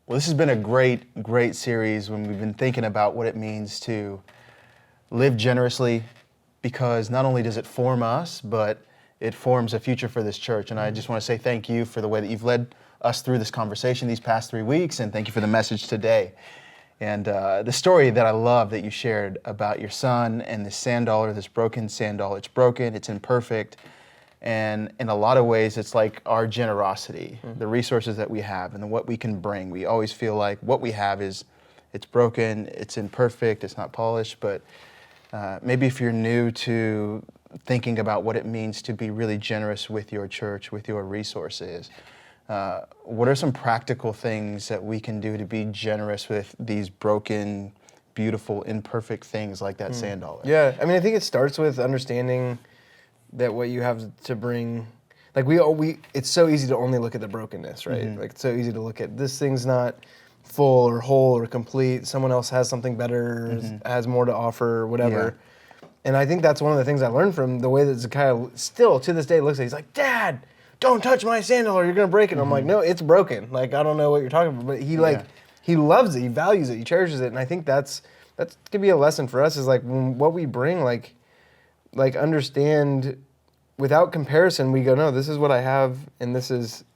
Well, this has been a great series when we've been thinking about what it means to live generously, because not only does it form us, but it forms a future for this church. And I just want to say thank you for the way that you've led us through this conversation these past 3 weeks, and thank you for the message today. And the story that I love that you shared about your son and this sand dollar, this broken sand dollar. It's broken, it's imperfect, and in a lot of ways, it's like our generosity, the resources that we have and what we can bring. We always feel like what we have it's broken, it's imperfect, it's not polished, but maybe if you're new to thinking about what it means to be really generous with your church, with your resources, what are some practical things that we can do to be generous with these broken, beautiful, imperfect things like that sand dollar? Yeah, I mean, I think it starts with understanding that what you have to bring, like it's so easy to only look at the brokenness, right? Like it's so easy to look at this thing's not full or whole or complete. Someone else has something better, has more to offer, or whatever. Yeah. And I think that's one of the things I learned from the way that Zekiah still to this day looks at it. He's like, Dad, don't touch my sandal or you're gonna break it. And I'm like, no, it's broken. Like, I don't know what you're talking about, but he loves it, he values it, he cherishes it. And I think that could be a lesson for us, is like what we bring, like understand without comparison. We go, no, this is what I have, and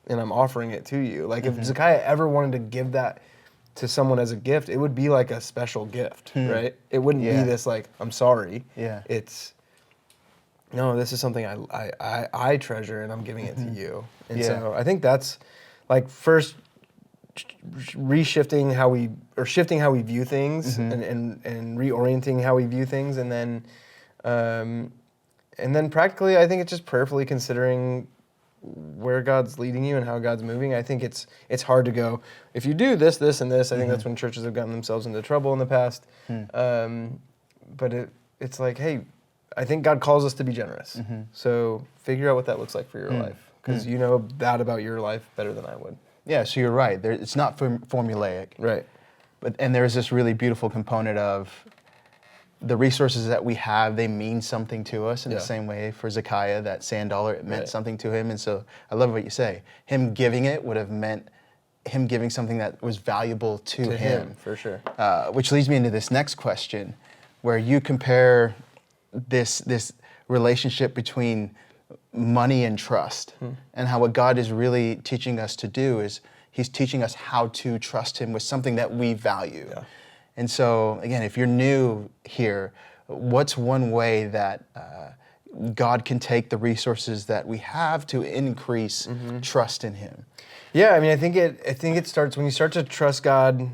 I'm offering it to you. Like if Zekiah ever wanted to give that to someone as a gift, it would be like a special gift, right? It wouldn't be this like, I'm sorry. Yeah. It's, no, this is something I treasure, and I'm giving it to you. And so I think that's like first shifting how we view things, and reorienting how we view things, and then practically, I think it's just prayerfully considering where God's leading you and how God's moving. I think it's hard to go, if you do this, this, and this. I think that's when churches have gotten themselves into trouble in the past. But it's like, hey, I think God calls us to be generous. So figure out what that looks like for your life, because you know that about your life better than I would. Yeah, so you're right. It's not formulaic. Right. And there's this really beautiful component of the resources that we have, they mean something to us in the same way for Zekiah, that sand dollar, it meant something to him. And so I love what you say. Him giving it would have meant him giving something that was valuable to him. For sure. Which leads me into this next question, where you compare this relationship between money and trust, and how what God is really teaching us to do is he's teaching us how to trust him with something that we value. Yeah. And so, again, if you're new here, what's one way that God can take the resources that we have to increase trust in him? Yeah, I mean, I think it starts when you start to trust God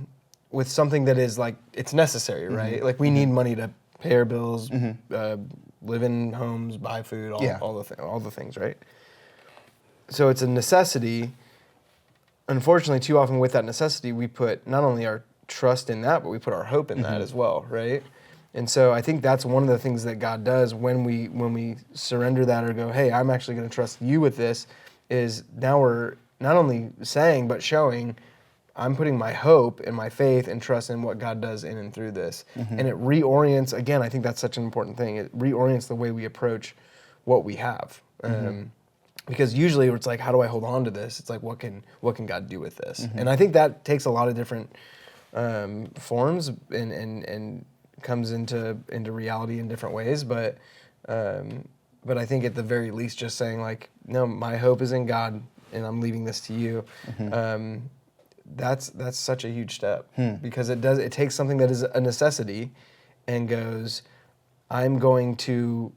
with something that is like, it's necessary, right? Like we need money to pay our bills, live in homes, buy food, all the things, right? So it's a necessity. Unfortunately, too often with that necessity, we put not only our trust in that, but we put our hope in that as well, right? And so I think that's one of the things that God does when we surrender that, or go, hey, I'm actually going to trust you with this, is now we're not only saying but showing I'm putting my hope and my faith and trust in what God does in and through this. And it reorients, again, I think that's such an important thing. It reorients the way we approach what we have. Because usually it's like, how do I hold on to this? It's like, what can God do with this? And I think that takes a lot of different forms and comes into reality in different ways. But I think at the very least, just saying like, no, my hope is in God, and I'm leaving this to you. That's such a huge step, because it takes something that is a necessity and goes, I'm going to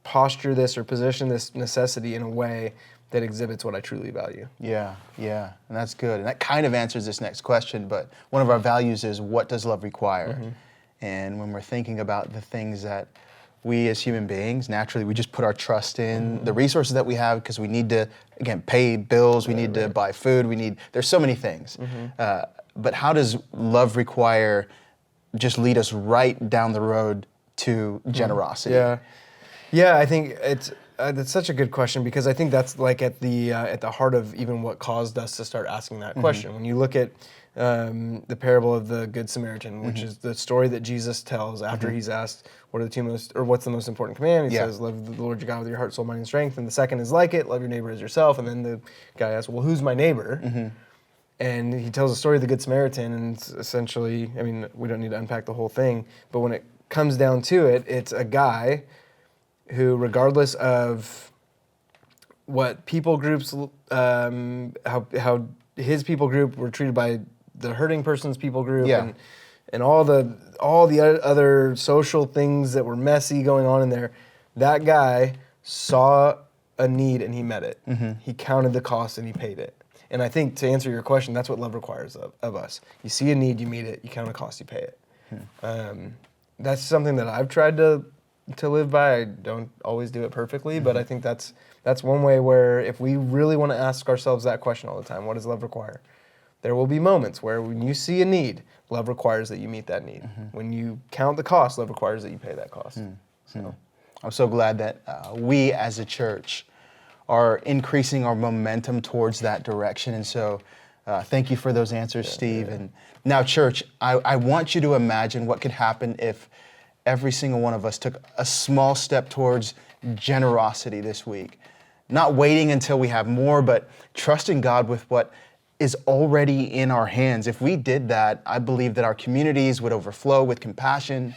posture this or position this necessity in a way that exhibits what I truly value. Yeah, and that's good. And that kind of answers this next question, but one of our values is, what does love require? And when we're thinking about the things that we as human beings, naturally, we just put our trust in the resources that we have, because we need to, again, pay bills, we need to buy food, there's so many things. But how does love require just lead us right down the road to generosity? Yeah, I think that's such a good question, because I think that's like at the heart of even what caused us to start asking that question. When you look at the parable of the Good Samaritan, which is the story that Jesus tells after he's asked, what's the most important command? He says, love the Lord your God with your heart, soul, mind, and strength. And the second is like it, love your neighbor as yourself. And then the guy asks, well, who's my neighbor? And he tells the story of the Good Samaritan, and it's essentially, I mean, we don't need to unpack the whole thing, but when it comes down to it, it's a guy who, regardless of what people groups, how his people group were treated by the hurting person's people group, and all the other social things that were messy going on in there, that guy saw a need and he met it. He counted the cost and he paid it. And I think, to answer your question, that's what love requires of us. You see a need, you meet it. You count the cost, you pay it. That's something that I've tried to live by. I don't always do it perfectly, but I think that's one way where, if we really want to ask ourselves that question all the time, what does love require? There will be moments where, when you see a need, love requires that you meet that need. When you count the cost, love requires that you pay that cost. So I'm so glad that we as a church are increasing our momentum towards that direction. And so thank you for those answers, Steve. And now, church, I want you to imagine what could happen if every single one of us took a small step towards generosity this week. Not waiting until we have more, but trusting God with what is already in our hands. If we did that, I believe that our communities would overflow with compassion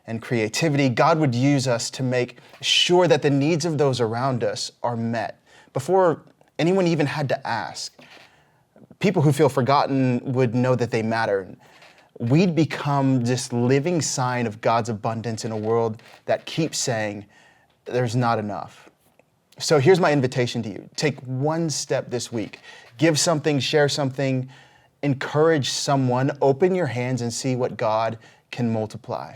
and creativity. God would use us to make sure that the needs of those around us are met before anyone even had to ask. People who feel forgotten would know that they matter. We'd become this living sign of God's abundance in a world that keeps saying, there's not enough. So here's my invitation to you. Take one step this week. Give something, share something, encourage someone, open your hands and see what God can multiply.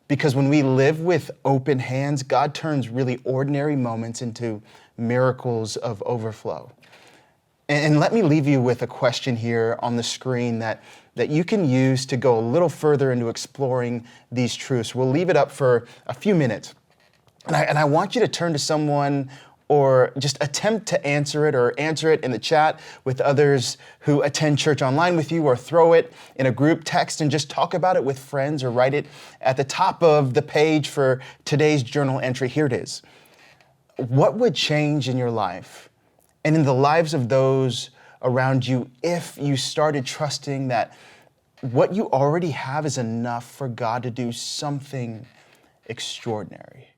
Because when we live with open hands, God turns really ordinary moments into miracles of overflow. And let me leave you with a question here on the screen that you can use to go a little further into exploring these truths. We'll leave it up for a few minutes. And I want you to turn to someone, or just attempt to answer it, or answer it in the chat with others who attend Church Online with you, or throw it in a group text and just talk about it with friends, or write it at the top of the page for today's journal entry. Here it is. What would change in your life and in the lives of those around you if you started trusting that what you already have is enough for God to do something extraordinary?